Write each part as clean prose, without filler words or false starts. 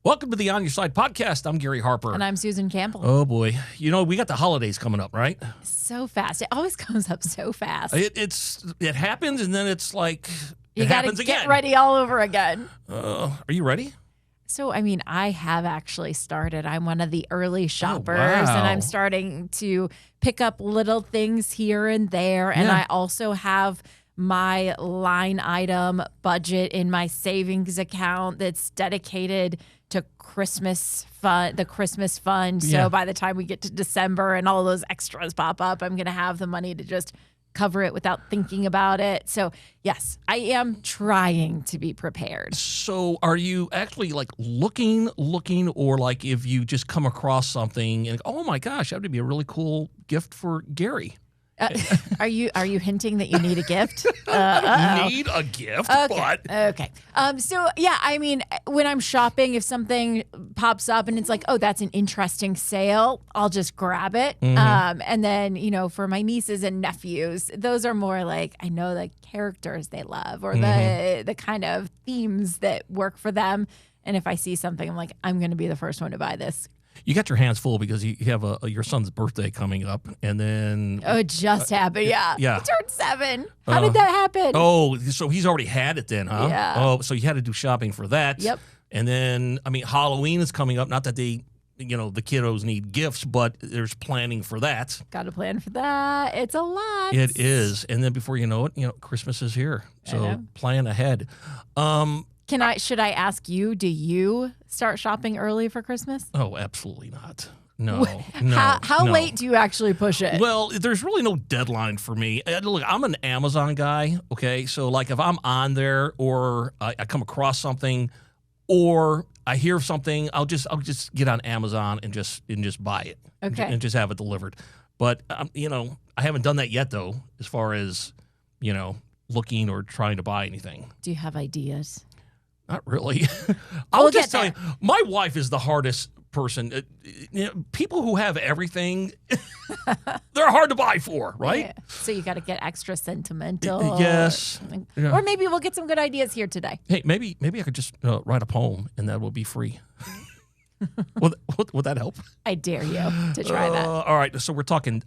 Welcome to the On Your Side podcast. I'm Gary Harper. And I'm Susan Campbell. Oh, boy. You know, we got the holidays coming up, right? So fast. It always comes up so fast. It happens, and then it's like you it got happens to again. get ready all over again. Are you ready? So, I have actually started. I'm one of the early shoppers, wow. and I'm starting to pick up little things here and there. And Yeah. I also have my line item budget in my savings account that's dedicated to Christmas fund, the Christmas fund. So Yeah. by the time we get to December and all those extras pop up, I'm going to have the money to just cover it without thinking about it. So yes, I am trying to be prepared. So are you actually like looking, or like if you just come across something and, oh my gosh, that would be a really cool gift for Gary? Are you hinting that you need a gift? Need a gift, but Okay. So yeah, when I'm shopping, if something pops up and it's like, oh, that's an interesting sale, I'll just grab it. And then, for my nieces and nephews, those are more like, I know the characters they love or the kind of themes that work for them. And if I see something, I'm like, I'm going to be the first one to buy this. you got your hands full because you have your son's birthday coming up, and then Oh, it just happened. Yeah. yeah. He turned 7. How did that happen? Oh, so he's already had it then, huh? Yeah. Oh, so you had to do shopping for that. Yep. And then, Halloween is coming up. Not that the kiddos need gifts, but there's planning for that. Got to plan for that. It's a lot. It is. And then before you know it, Christmas is here. So plan ahead. Should I ask you, do you start shopping early for Christmas? Oh, absolutely not. No. How no. late do you actually push it? Well, there's really no deadline for me. Look, I'm an Amazon guy, okay? So, like, if I'm on there or I come across something or I hear something, I'll just get on Amazon and just buy it. Okay. And just have it delivered. But, I haven't done that yet, though, as far as, looking or trying to buy anything. Do you have ideas? Not really. I'll We'll just get tell you, my wife is the hardest person. People who have everything, they're hard to buy for, right? Yeah. So you got to get extra sentimental. Yes. Yeah. Or maybe we'll get some good ideas here today. Hey, maybe I could just write a poem and that will be free. Would that help? I dare you to try that. All right. So we're talking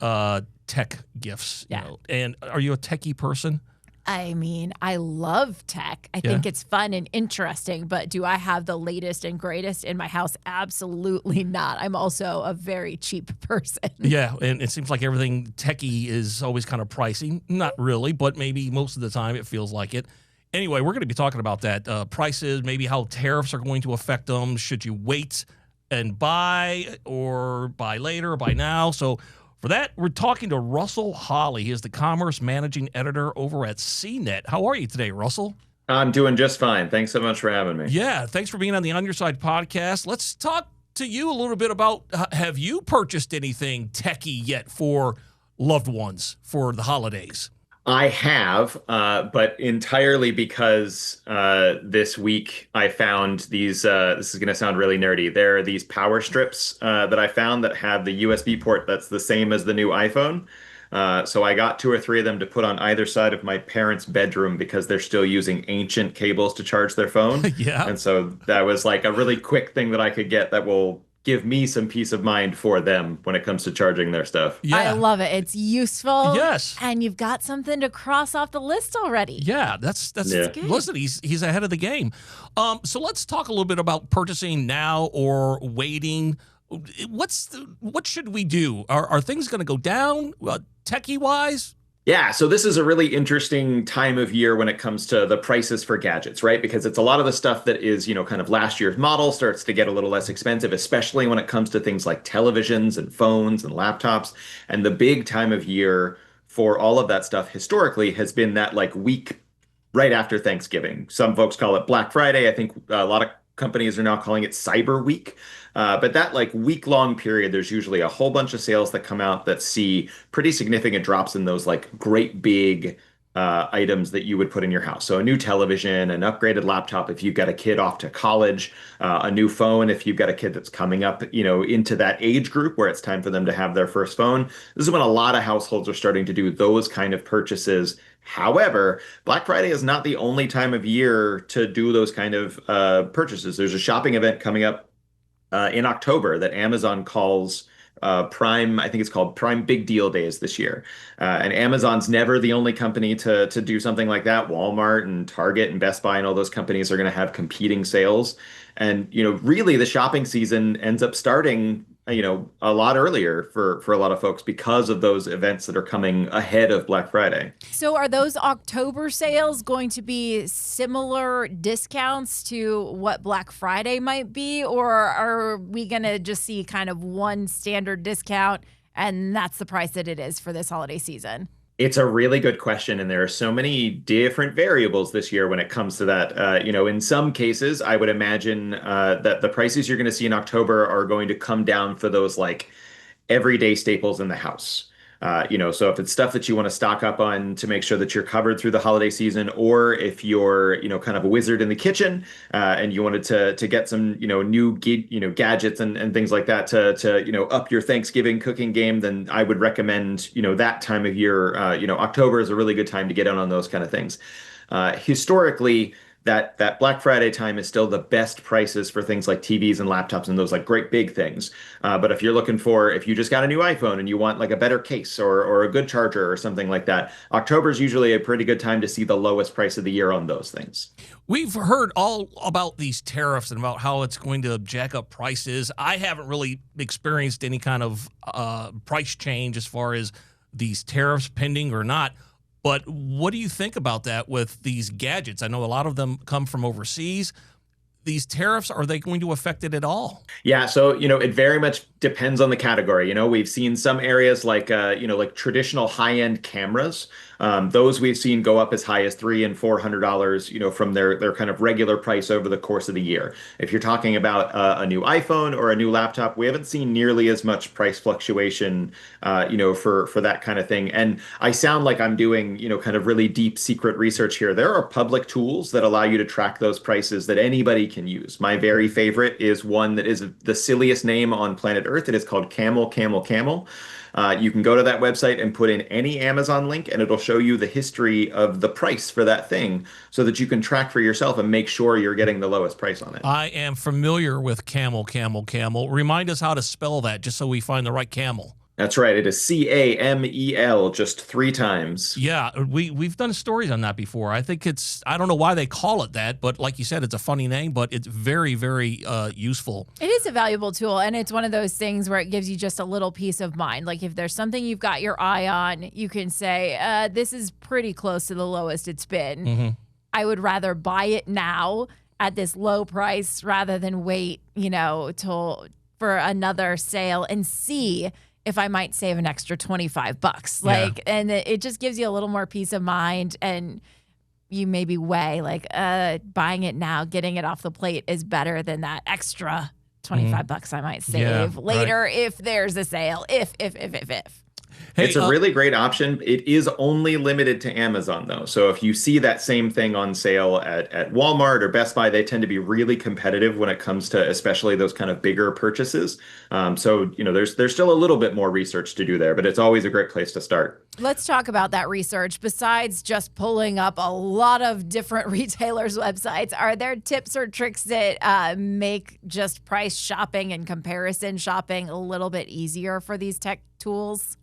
tech gifts. Yeah. And are you a techie person? I love tech. I think it's fun and interesting, but do I have the latest and greatest in my house? Absolutely not. I'm also a very cheap person. Yeah, and it seems like everything techie is always kind of pricey. Not really, but maybe most of the time it feels like it. Anyway, we're going to be talking about that. Prices, maybe how tariffs are going to affect them. Should you wait and buy or buy later or buy now? So for that, we're talking to Russell Holly. He is the Commerce Managing Editor over at CNET. How are you today, Russell? I'm doing just fine. Thanks so much for having me. Yeah, thanks for being on the On Your Side podcast. Let's talk to you a little bit about, have you purchased anything techie yet for loved ones for the holidays? I have, but entirely because this week I found these, this is going to sound really nerdy. There are these power strips that I found that have the USB port that's the same as the new iPhone. So I got 2 or 3 of them to put on either side of my parents' bedroom because they're still using ancient cables to charge their phone. Yeah. And so that was like a really quick thing that I could get that will give me some peace of mind for them when it comes to charging their stuff. Yeah. I love it. It's useful. Yes. And you've got something to cross off the list already. Yeah, that's Yeah. good. Listen, he's ahead of the game. So let's talk a little bit about purchasing now or waiting. What should we do? Are things going to go down techie wise? Yeah, so this is a really interesting time of year when it comes to the prices for gadgets, right? Because it's a lot of the stuff that is, kind of last year's model starts to get a little less expensive, especially when it comes to things like televisions and phones and laptops. And the big time of year for all of that stuff historically has been that like week right after Thanksgiving. Some folks call it Black Friday. I think a lot of companies are now calling it Cyber Week. But that like week-long period, there's usually a whole bunch of sales that come out that see pretty significant drops in those like great big items that you would put in your house. So a new television, an upgraded laptop if you've got a kid off to college, a new phone if you've got a kid that's coming up, into that age group where it's time for them to have their first phone. This is when a lot of households are starting to do those kind of purchases. However, Black Friday is not the only time of year to do those kind of purchases. There's a shopping event coming up in October that Amazon calls Prime. I think it's called Prime Big Deal Days this year. And Amazon's never the only company to do something like that. Walmart and Target and Best Buy and all those companies are going to have competing sales. And, really the shopping season ends up starting, a lot earlier for a lot of folks because of those events that are coming ahead of Black Friday. So are those October sales going to be similar discounts to what Black Friday might be, or are we going to just see kind of one standard discount and that's the price that it is for this holiday season? It's a really good question, and there are so many different variables this year when it comes to that. In some cases, I would imagine that the prices you're going to see in October are going to come down for those like everyday staples in the house. So if it's stuff that you want to stock up on to make sure that you're covered through the holiday season, or if you're, kind of a wizard in the kitchen, and you wanted to get some, new, gadgets and things like that to up your Thanksgiving cooking game, then I would recommend, that time of year. October is a really good time to get in on those kind of things. Historically, that Black Friday time is still the best prices for things like TVs and laptops and those like great big things. But if you just got a new iPhone and you want like a better case or a good charger or something like that, October is usually a pretty good time to see the lowest price of the year on those things. We've heard all about these tariffs and about how it's going to jack up prices. I haven't really experienced any kind of price change as far as these tariffs pending or not. But what do you think about that with these gadgets? I know a lot of them come from overseas. These tariffs, are they going to affect it at all? Yeah, so it very much depends on the category. We've seen some areas like like traditional high-end cameras. Those we've seen go up as high as $300 and $400, from their kind of regular price over the course of the year. If you're talking about a new iPhone or a new laptop, we haven't seen nearly as much price fluctuation, for that kind of thing. And I sound like I'm doing, kind of really deep secret research here. There are public tools that allow you to track those prices that anybody can use. My very favorite is one that is the silliest name on planet Earth. It is called Camel, Camel, Camel. You can go to that website and put in any Amazon link, and it'll show you the history of the price for that thing so that you can track for yourself and make sure you're getting the lowest price on it. I am familiar with Camel, Camel, Camel. Remind us how to spell that just so we find the right camel. That's right. It is CAMEL just 3 times. Yeah, we've done stories on that before. I think I don't know why they call it that, but like you said, it's a funny name, but it's very, very useful. It is a valuable tool, and it's one of those things where it gives you just a little peace of mind. Like if there's something you've got your eye on, you can say, this is pretty close to the lowest it's been. Mm-hmm. I would rather buy it now at this low price rather than wait, for another sale and see if I might save an extra $25. And it just gives you a little more peace of mind, and you maybe weigh buying it now, getting it off the plate is better than that extra $25 I might save later, right, if there's a sale, if. Hey, it's a really great option. It is only limited to Amazon, though. So if you see that same thing on sale at Walmart or Best Buy, they tend to be really competitive when it comes to especially those kind of bigger purchases. There's still a little bit more research to do there, but it's always a great place to start. Let's talk about that research. Besides just pulling up a lot of different retailers' websites, are there tips or tricks that make just price shopping and comparison shopping a little bit easier for these tech tools?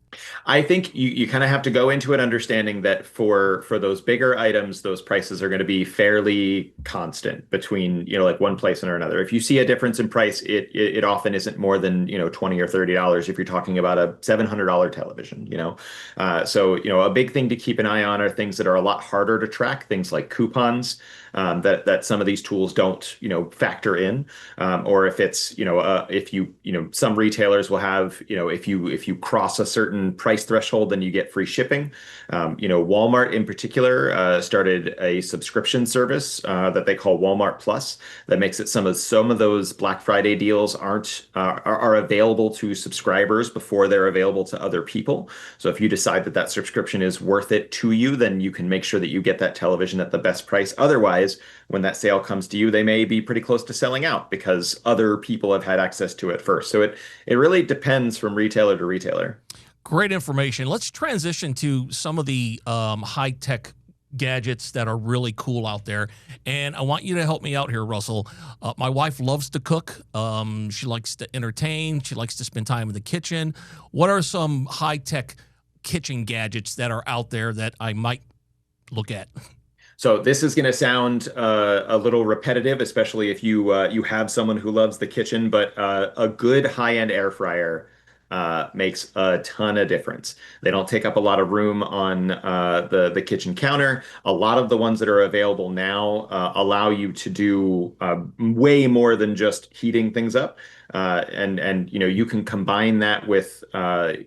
I think you kind of have to go into it understanding that for those bigger items, those prices are going to be fairly constant between, like one place and another. If you see a difference in price, it often isn't more than, $20 or $30 if you're talking about a $700 television, a big thing to keep an eye on are things that are a lot harder to track, things like coupons. that some of these tools don't, factor in, or if it's, if some retailers will have, if you cross a certain price threshold, then you get free shipping. Walmart in particular started a subscription service that they call Walmart Plus that makes it some of those Black Friday deals are available to subscribers before they're available to other people. So if you decide that subscription is worth it to you, then you can make sure that you get that television at the best price. Otherwise, when that sale comes to you, they may be pretty close to selling out because other people have had access to it first. So it really depends from retailer to retailer. Great information. Let's transition to some of the high-tech gadgets that are really cool out there. And I want you to help me out here, Russell. My wife loves to cook. She likes to entertain. She likes to spend time in the kitchen. What are some high-tech kitchen gadgets that are out there that I might look at? So this is going to sound a little repetitive, especially if you have someone who loves the kitchen, but a good high-end air fryer makes a ton of difference. They don't take up a lot of room on the kitchen counter. A lot of the ones that are available now allow you to do way more than just heating things up. And you can combine that with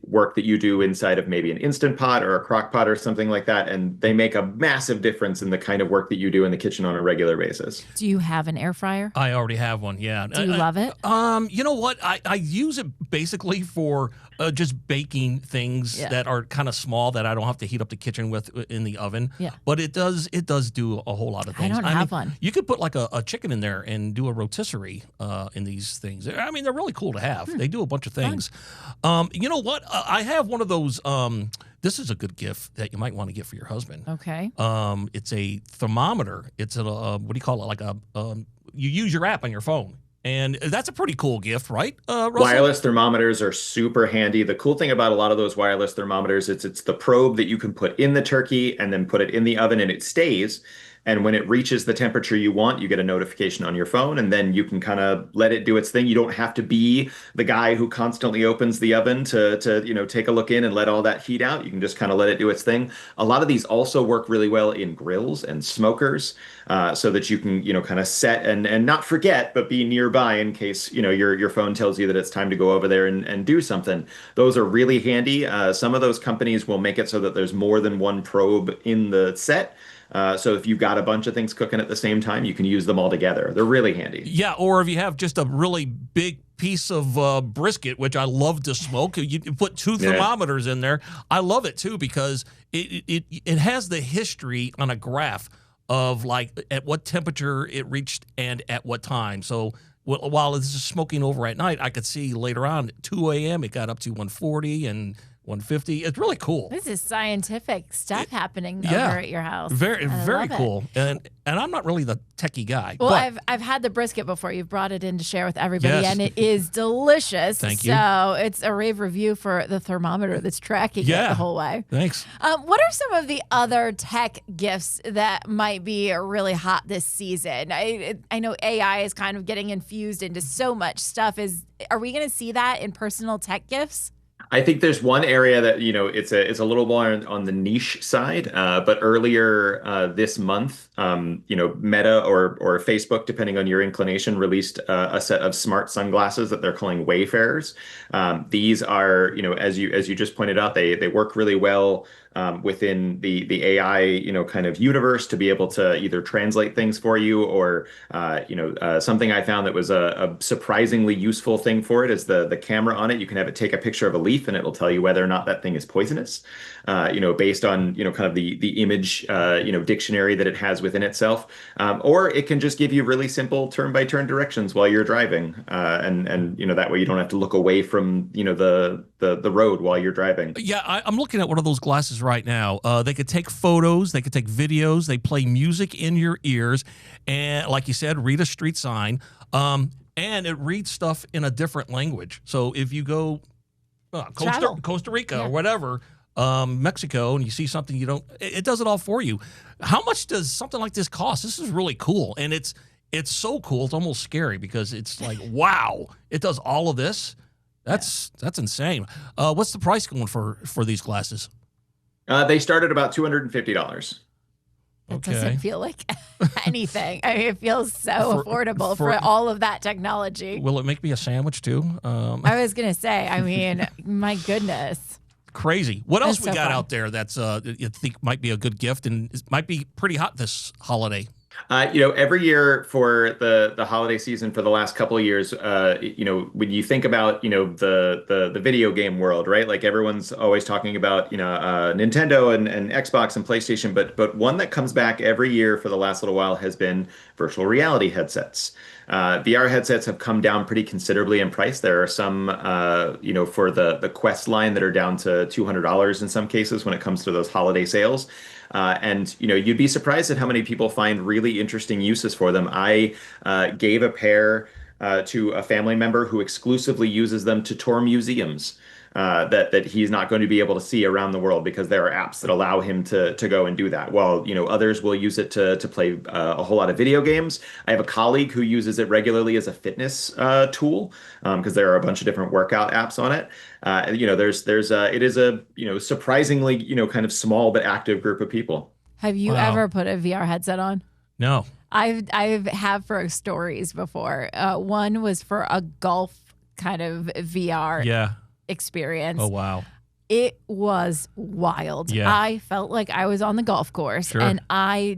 work that you do inside of maybe an Instant Pot or a crock pot or something like that, and they make a massive difference in the kind of work that you do in the kitchen on a regular basis. Do you have an air fryer? I already have one, yeah. Do you love it? You know what? I use it basically for just baking things that are kind of small that I don't have to heat up the kitchen with in the oven. Yeah. But it does do a whole lot of things. I don't have one. You could put like a chicken in there and do a rotisserie in these things. I mean, they're really cool to have. They do a bunch of things. You know what? I have one of those. This is a good gift that you might want to get for your husband. Okay. It's a thermometer. It's a what do you call it? Like you use your app on your phone. And that's a pretty cool gift, right, Russell? Wireless thermometers are super handy. The cool thing about a lot of those wireless thermometers is it's the probe that you can put in the turkey and then put it in the oven and it stays. And when it reaches the temperature you want, you get a notification on your phone, and then you can kind of let it do its thing. You don't have to be the guy who constantly opens the oven to take a look in and let all that heat out. You can just kind of let it do its thing. A lot of these also work really well in grills and smokers, so that you can kind of set and not forget, but be nearby in case your phone tells you that it's time to go over there and do something. Those are really handy. Some of those companies will make it so that there's more than one probe in the set. So if you've got a bunch of things cooking at the same time, you can use them all together. They're really handy. Yeah, or if you have just a really big piece of brisket, which I love to smoke, you put two thermometers in there. I love it too because it has the history on a graph of like at what temperature it reached and at what time. So while it's just smoking over at night, I could see later on at 2 a.m. it got up to 140 and 150. It's really cool. This is scientific stuff happening over at your house. Very cool. And I'm not really the techie guy. Well, but I've had the brisket before. You've brought it in to share with everybody, Yes. and it is delicious. Thank you. So it's a rave review for the thermometer that's tracking it the whole way. Thanks. What are some of the other tech gifts that might be really hot this season? I know AI is kind of getting infused into so much stuff. Are we going to see that in personal tech gifts? I think there's one area that it's a little more on the niche side, but earlier this month, Meta or Facebook, depending on your inclination, released a set of smart sunglasses that they're calling Wayfarers. These are, as you just pointed out, they work really well within the AI kind of universe to be able to either translate things for you or something I found that was a surprisingly useful thing for it is the camera on it. You can have it take a picture of a leaf and it'll tell you whether or not that thing is poisonous, based on kind of the image dictionary that it has within itself, or it can just give you really simple turn-by-turn directions while you're driving, and that way you don't have to look away from the road while you're driving. Yeah, I'm looking at one of those glasses right now. They could take photos, they could take videos, they play music in your ears, and like you said, read a street sign, and it reads stuff in a different language. So if you go Costa Rica or whatever, Mexico, and you see something it does it all for you. How much does something like this cost? This is really cool, and it's so cool. It's almost scary because it's like, wow, it does all of this. That's insane. What's the price going for these glasses? They start at about $250. It Okay. doesn't feel like anything. I mean, it feels so affordable for all of that technology. Will it make me a sandwich too? I was going to say, I mean, my goodness. Crazy. What else That's we so got fun. out there that's you think might be a good gift and it might be pretty hot this holiday? Every year for the holiday season for the last couple of years, when you think about, the video game world, right? Like everyone's always talking about, Nintendo and Xbox and PlayStation, but one that comes back every year for the last little while has been virtual reality headsets. VR headsets have come down pretty considerably in price. There are some, for the Quest line that are down to $200 in some cases when it comes to those holiday sales. And you'd be surprised at how many people find really interesting uses for them. I gave a pair to a family member who exclusively uses them to tour museums that he's not going to be able to see around the world because there are apps that allow him to go and do that. While others will use it to play a whole lot of video games. I have a colleague who uses it regularly as a fitness tool because there are a bunch of different workout apps on it. It is a surprisingly kind of small but active group of people. Have you Wow. ever put a VR headset on? No. I've have for stories before. One was for a golf kind of VR Yeah. experience. Oh wow. It was wild. Yeah. I felt like I was on the golf course Sure. and I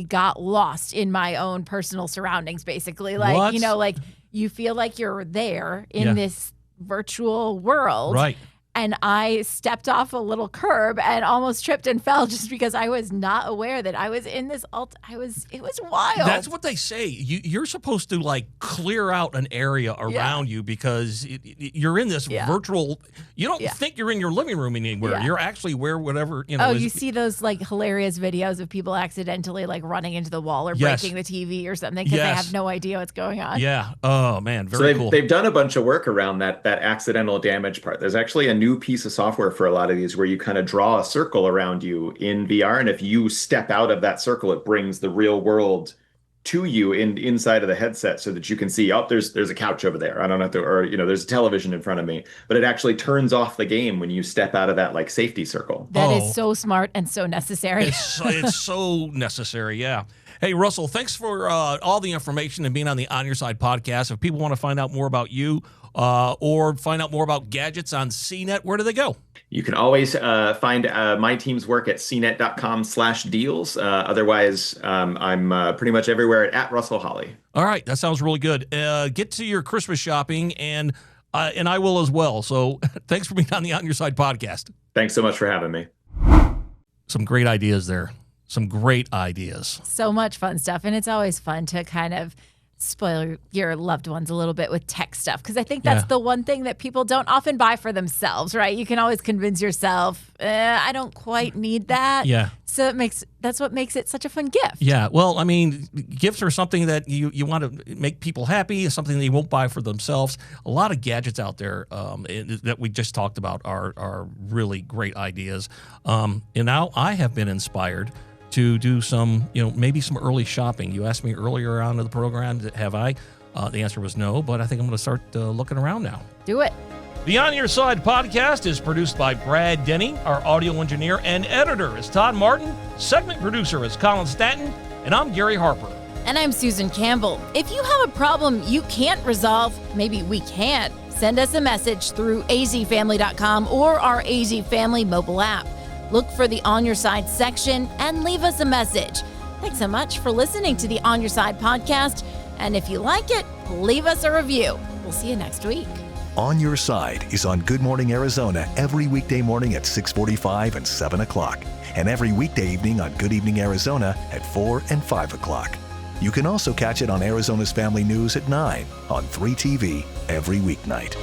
got lost in my own personal surroundings basically. Like, What? like you feel like you're there in Yeah. this virtual world. Right. And I stepped off a little curb and almost tripped and fell just because I was not aware that I was in this it was wild. That's what they say. You're supposed to like clear out an area around you because you're in this Yeah. virtual. You don't Yeah. think you're in your living room anywhere. Yeah. You're actually where whatever Oh, is- you see those like hilarious videos of people accidentally like running into the wall or Yes. breaking the TV or something because they Yes. have no idea what's going on. Yeah. Oh man. So Very they've, cool. they've done a bunch of work around that accidental damage part. There's actually a new piece of software for a lot of these where you kind of draw a circle around you in VR, and if you step out of that circle, it brings the real world to you inside of the headset so that you can see, oh, there's a couch over there. I don't have to, or there's a television in front of me. But it actually turns off the game when you step out of that like safety circle. That is Oh. so smart and so necessary. It's so necessary. Yeah. Hey, Russell, thanks for all the information and being on the On Your Side podcast. If people want to find out more about you or find out more about gadgets on CNET, where do they go? You can always find my team's work at cnet.com/deals. Otherwise, I'm pretty much everywhere at Russell Holly. All right, that sounds really good. Get to your Christmas shopping, and I will as well. So thanks for being on the On Your Side podcast. Thanks so much for having me. Some great ideas there. Some great ideas. So much fun stuff. And it's always fun to kind of spoil your loved ones a little bit with tech stuff because I think that's Yeah. the one thing that people don't often buy for themselves, right? You can always convince yourself, I don't quite need that. Yeah. So that's what makes it such a fun gift. Yeah, well, I mean, gifts are something that you want to make people happy, something they won't buy for themselves. A lot of gadgets out there that we just talked about are really great ideas. And now I have been inspired to do some, maybe some early shopping. You asked me earlier on in the program, have I? The answer was no, but I think I'm going to start looking around now. Do it. The On Your Side podcast is produced by Brad Denny. Our audio engineer and editor is Todd Martin. Segment producer is Colin Stanton. And I'm Gary Harper. And I'm Susan Campbell. If you have a problem you can't resolve, maybe we can. Send us a message through azfamily.com or our AZ Family mobile app. Look for the On Your Side section and leave us a message. Thanks so much for listening to the On Your Side podcast. And if you like it, leave us a review. We'll see you next week. On Your Side is on Good Morning Arizona every weekday morning at 6:45 and 7 o'clock, and every weekday evening on Good Evening Arizona at 4 and 5 o'clock. You can also catch it on Arizona's Family News at 9 on 3TV every weeknight.